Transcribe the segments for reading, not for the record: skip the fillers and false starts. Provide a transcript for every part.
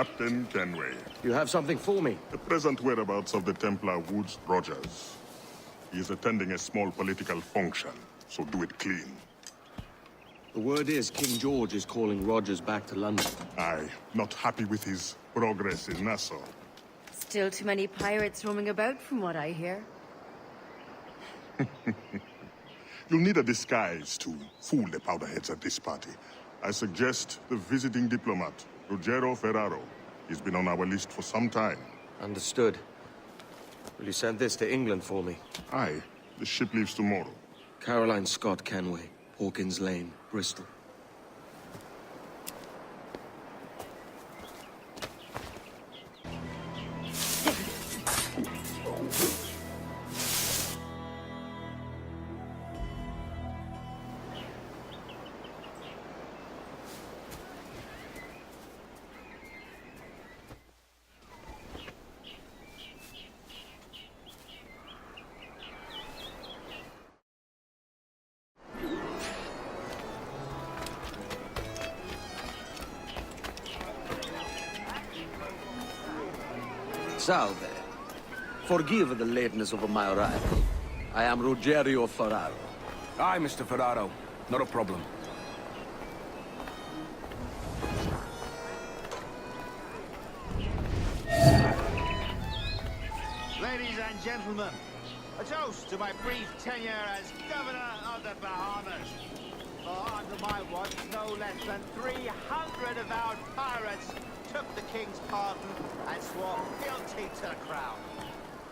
Captain Kenway. You have something for me? The present whereabouts of the Templar Woods Rogers. He is attending a small political function, so do it clean. The word is King George is calling Rogers back to London. Aye, not happy with his progress in Nassau. Still too many pirates roaming about, from what I hear. You'll need a disguise to fool the powderheads at this party. I suggest the visiting diplomat, Ruggiero Ferraro. He's been on our list for some time. Understood. Will you send this to England for me? Aye, the ship leaves tomorrow. Caroline Scott Kenway, Hawkins Lane, Bristol. Salve. Forgive the lateness of my arrival. I am Ruggiero Ferraro. Aye, Mr. Ferraro. Not a problem. Ladies and gentlemen, a toast to my brief tenure as Governor of the Bahamas. For under my watch, no less than 300 avowed pirates took the King's pardon and swore guilty to the crown.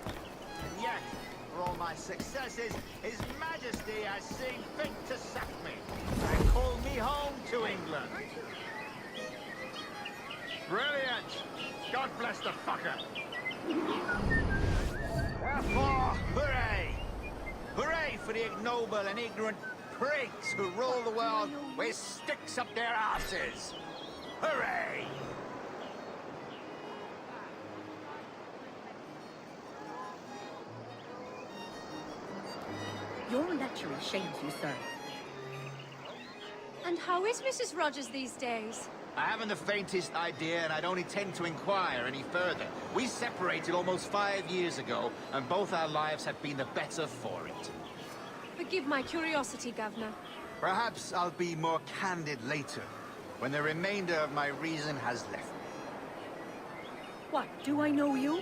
And yet, for all my successes, His Majesty has seen fit to sack me and call me home to England. Brilliant! God bless the fucker! Therefore, hooray! Hooray for the ignoble and ignorant prigs who rule the world with sticks up their asses! Hooray! Your lechery shames you, sir. And how is Mrs. Rogers these days? I haven't the faintest idea, and I don't intend to inquire any further. We separated almost 5 years ago, and both our lives have been the better for it. Forgive my curiosity, Governor. Perhaps I'll be more candid later, when the remainder of my reason has left me. What, do I know you?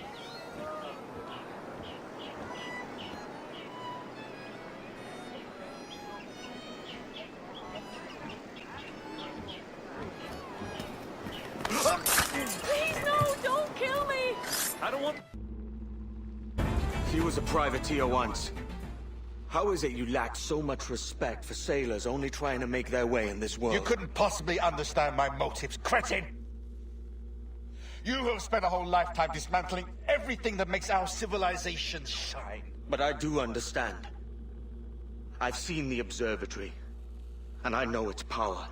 Please, no! Don't kill me! I don't want... He was a privateer once. How is it you lack so much respect for sailors only trying to make their way in this world? You couldn't possibly understand my motives, cretin! You have spent a whole lifetime dismantling everything that makes our civilization shine. But I do understand. I've seen the observatory, and I know its power.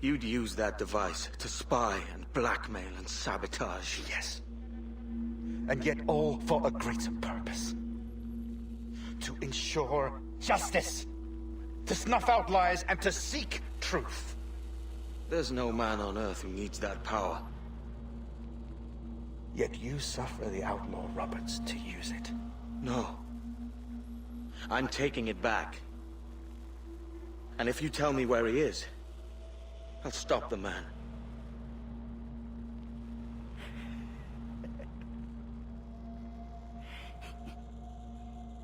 You'd use that device to spy and blackmail and sabotage. Yes. And yet all for a greater purpose. To ensure justice. To snuff out lies and to seek truth. There's no man on Earth who needs that power. Yet you suffer the outlaw Roberts to use it. No. I'm taking it back. And if you tell me where he is, I'll stop the man.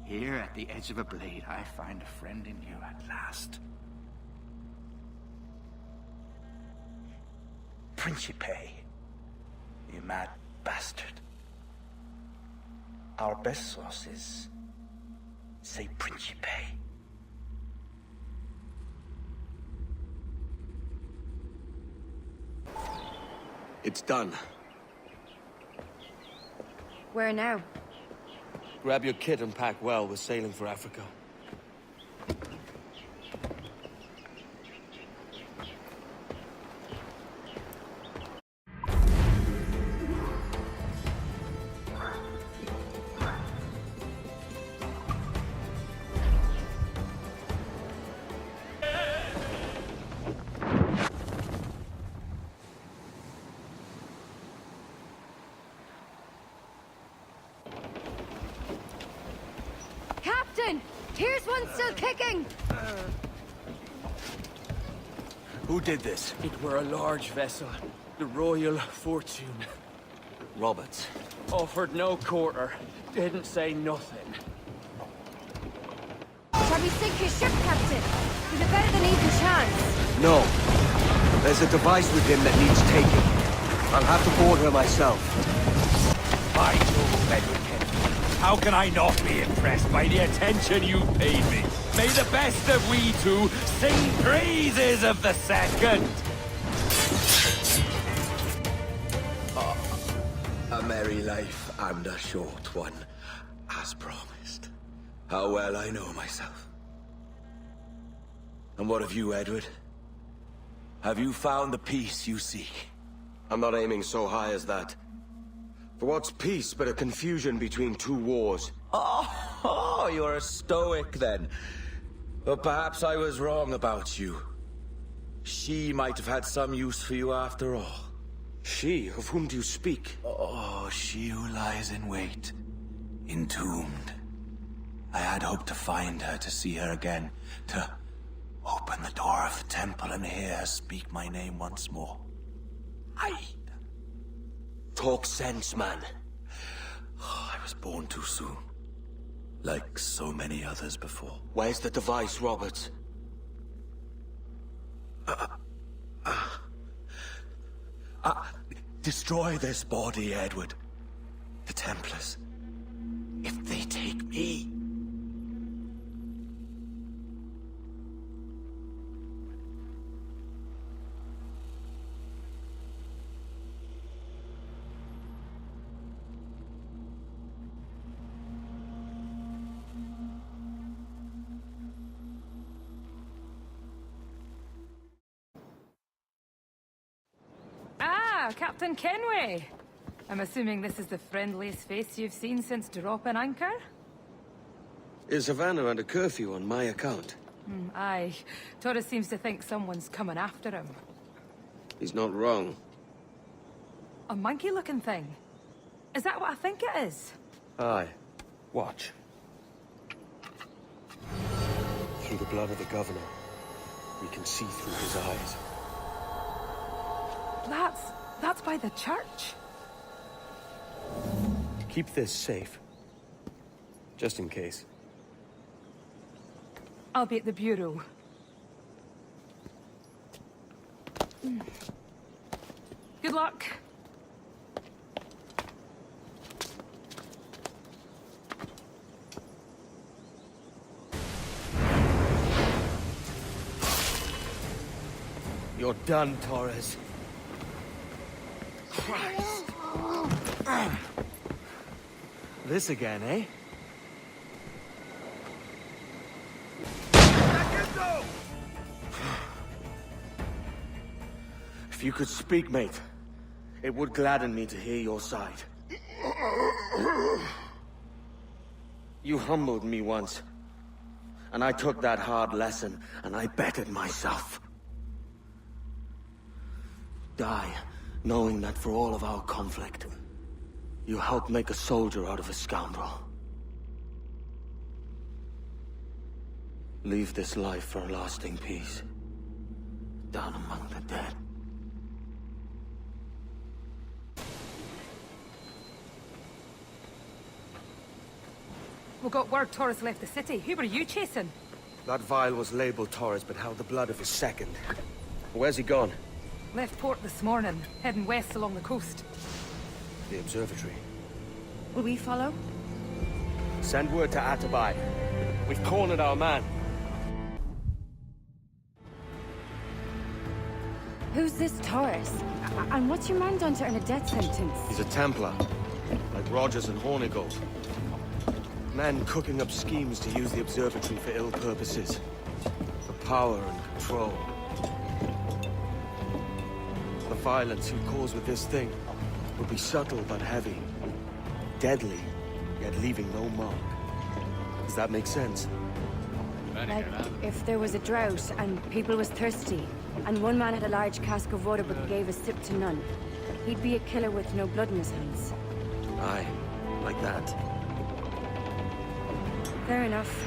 Here at the edge of a blade, I find a friend in you at last. Principe, you mad bastard. Our best sources say Principe. It's done. Where now? Grab your kit and pack well. We're sailing for Africa. Captain! Here's one still kicking! Who did this? It were a large vessel, the Royal Fortune. Roberts. Offered no quarter, didn't say nothing. Shall we sink his ship, Captain? Is it better than even chance? No. There's a device with him that needs taking. I'll have to board her myself. By Jove, Edward Kent. How can I not be impressed by the attention you paid me? May the best of we two sing praises of the second! A merry life and a short one, as promised. How well I know myself. And what of you, Edward? Have you found the peace you seek? I'm not aiming so high as that. For what's peace but a confusion between two wars? Oh, you're a stoic then. But perhaps I was wrong about you. She might have had some use for you after all. She? Of whom do you speak? Oh, she who lies in wait, entombed. I had hoped to find her, to see her again, to open the door of the temple and hear her speak my name once more. Talk sense, man. Oh, I was born too soon. Like so many others before. Where's the device, Roberts? Destroy this body, Edward. The Templars. If they take me... Captain Kenway. I'm assuming this is the friendliest face you've seen since dropping anchor? Is Havana under curfew on my account? Aye. Torres seems to think someone's coming after him. He's not wrong. A monkey-looking thing? Is that what I think it is? Aye. Watch. Through the blood of the governor, we can see through his eyes. That's by the church. Keep this safe. Just in case. I'll be at the bureau. Good luck. You're done, Torres. Christ. This again, eh? If you could speak, mate, it would gladden me to hear your side. You humbled me once, and I took that hard lesson, and I bettered myself. Die, knowing that for all of our conflict, you helped make a soldier out of a scoundrel. Leave this life for a lasting peace, down among the dead. We got word Torres left the city. Who were you chasing? That vial was labeled Torres, but held the blood of his second. Where's he gone? Left port this morning, heading west along the coast. The observatory. Will we follow? Send word to Atabai. We've cornered our man. Who's this Torres? And what's your man done to earn a death sentence? He's a Templar, like Rogers and Hornigold. Men cooking up schemes to use the observatory for ill purposes. For power and control. The violence you cause with this thing will be subtle but heavy. Deadly, yet leaving no mark. Does that make sense? Like, if there was a drought and people was thirsty, and one man had a large cask of water but gave a sip to none, he'd be a killer with no blood in his hands. Aye, like that. Fair enough.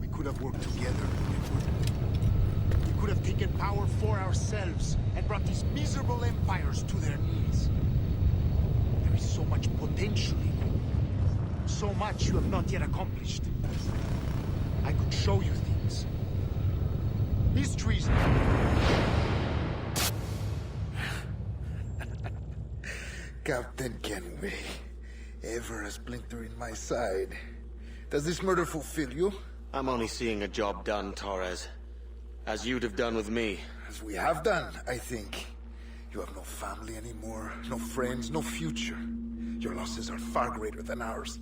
We could have worked together. We could have taken power for ourselves and brought these miserable empires to their knees. There is so much potential in you. So much you have not yet accomplished. I could show you things. Mysteries. Captain Kenway, ever a splinter in my side. Does this murder fulfill you? I'm only seeing a job done, Torres. As you'd have done with me. As we have done, I think. You have no family anymore, no friends, no future. Your losses are far greater than ours.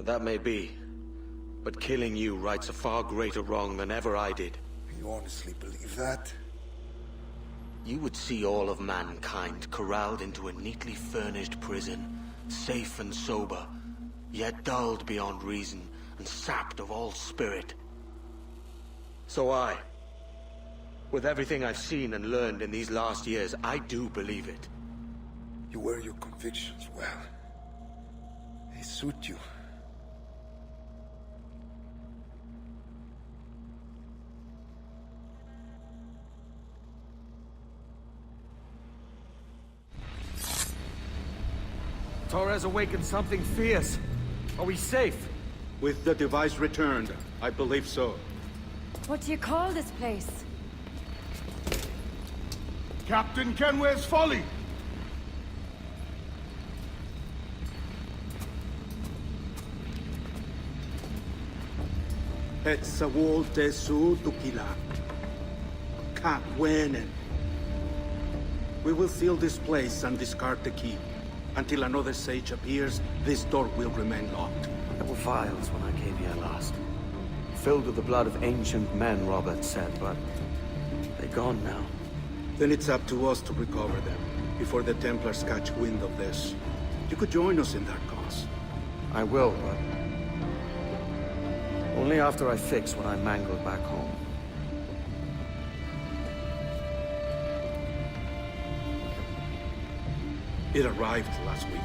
That may be. But killing you rights a far greater wrong than ever I did. You honestly believe that? You would see all of mankind corralled into a neatly furnished prison, safe and sober, yet dulled beyond reason and sapped of all spirit. So with everything I've seen and learned in these last years, I do believe it. You wear your convictions well. They suit you. Torres awakened something fierce. Are we safe? With the device returned, I believe so. What do you call this place? Captain Kenway's Folly! Et Sawol Tesu Tukila. Ka Wenen. We will seal this place and discard the key. Until another sage appears, this door will remain locked. There were vials when I came here last. Filled with the blood of ancient men, Robert said, but they're gone now. Then it's up to us to recover them, before the Templars catch wind of this. You could join us in that cause. I will, but only after I fix what I mangled back home. It arrived last week.